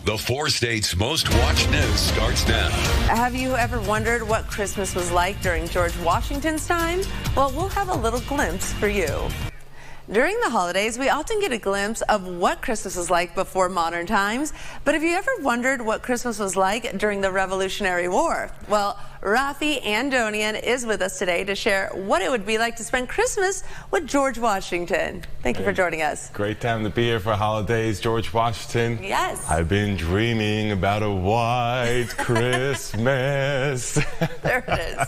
The 4 states' most watched news starts now. Have you ever wondered what Christmas was like during George Washington's time? Well, we'll have a little glimpse for you. During the holidays, we often get a glimpse of what Christmas was like before modern times. But have you ever wondered what Christmas was like during the Revolutionary War? Well, Rafi Andonian is with us today to share what it would be like to spend Christmas with George Washington. Thank you for joining us. Great time to be here for holidays, George Washington. Yes. I've been dreaming about a white Christmas. There it is.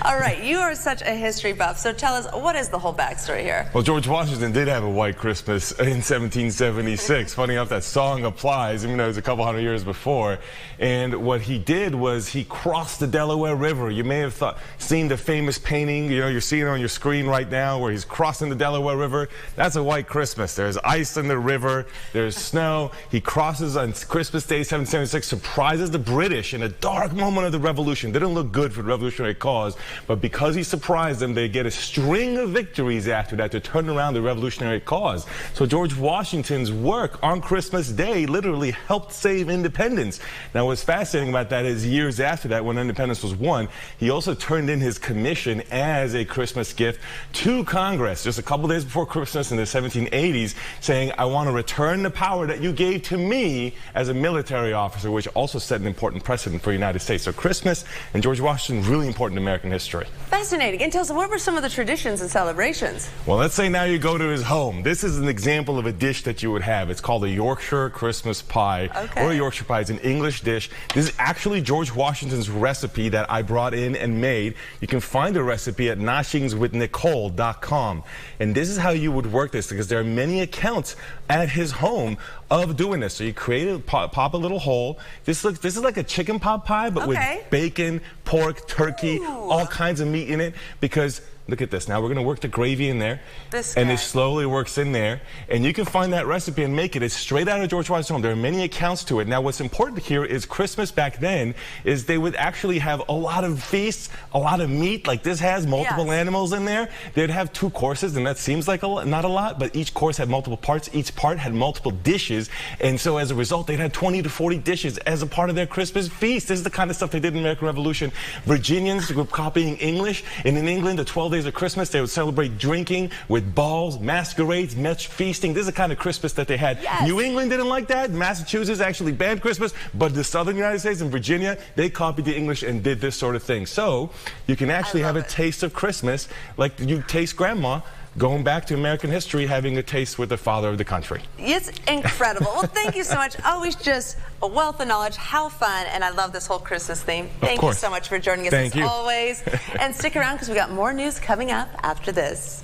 All right, you are such a history buff, so tell us, what is the whole backstory here? Well, George Washington did have a white Christmas in 1776. Funny enough, that song applies, even though it was a couple hundred years before. And what he did was he crossed the Delaware River. You may have seen the famous painting, you're seeing it on your screen right now, where he's crossing the Delaware River. That's a white Christmas. There's ice in the river, there's snow. He crosses on Christmas Day, 1776, surprises the British in a dark moment of the Revolution. Didn't look good for the revolutionary cause, but because he surprised them, they get a string of victories after that to turn around the revolutionary cause. So George Washington's work on Christmas Day literally helped save independence. Now, what's fascinating about that is years after that, when independence was won, he also turned in his commission as a Christmas gift to Congress just a couple days before Christmas in the 1780s, saying, I want to return the power that you gave to me as a military officer, which also set an important precedent for the United States. So Christmas and George Washington, really important in American history. Fascinating. And tell us, what were some of the traditions and celebrations? Well, let's say now you go to his home. This is an example of a dish that you would have. It's called a Yorkshire Christmas pie, or a Yorkshire pie. It's an English dish. This is actually George Washington's recipe that I brought in and made. You can find the recipe at noshingswithnicole.com. And this is how you would work this, because there are many accounts at his home of doing this. So you create a pop a little hole. This is like a chicken pot pie, but with bacon, pork, turkey, all kinds of meat in it, because look at this. Now we're going to work the gravy in there, and it slowly works in there. And you can find that recipe and make it. It's straight out of George Washington's home. There are many accounts to it. Now, what's important here is Christmas back then is they would actually have a lot of feasts, a lot of meat. Like this has multiple animals in there. They'd have 2 courses, and that seems like not a lot, but each course had multiple parts. Each part had multiple dishes, and so as a result, they'd have 20 to 40 dishes as a part of their Christmas feast. This is the kind of stuff they did in the American Revolution. Virginians were copying English, and in England, the 12 days of Christmas, they would celebrate drinking with balls, masquerades, much feasting. This is the kind of Christmas that they had. New England didn't like that. Massachusetts actually banned Christmas, but the southern United States and Virginia, they copied the English and did this sort of thing. So you can actually have a taste of Christmas like you taste grandma, going back to American history, having a taste with the father of the country. It's incredible. Well, thank you so much. Always just a wealth of knowledge. How fun. And I love this whole Christmas theme. Thank you so much for joining us as always. And stick around, because we got more news coming up after this.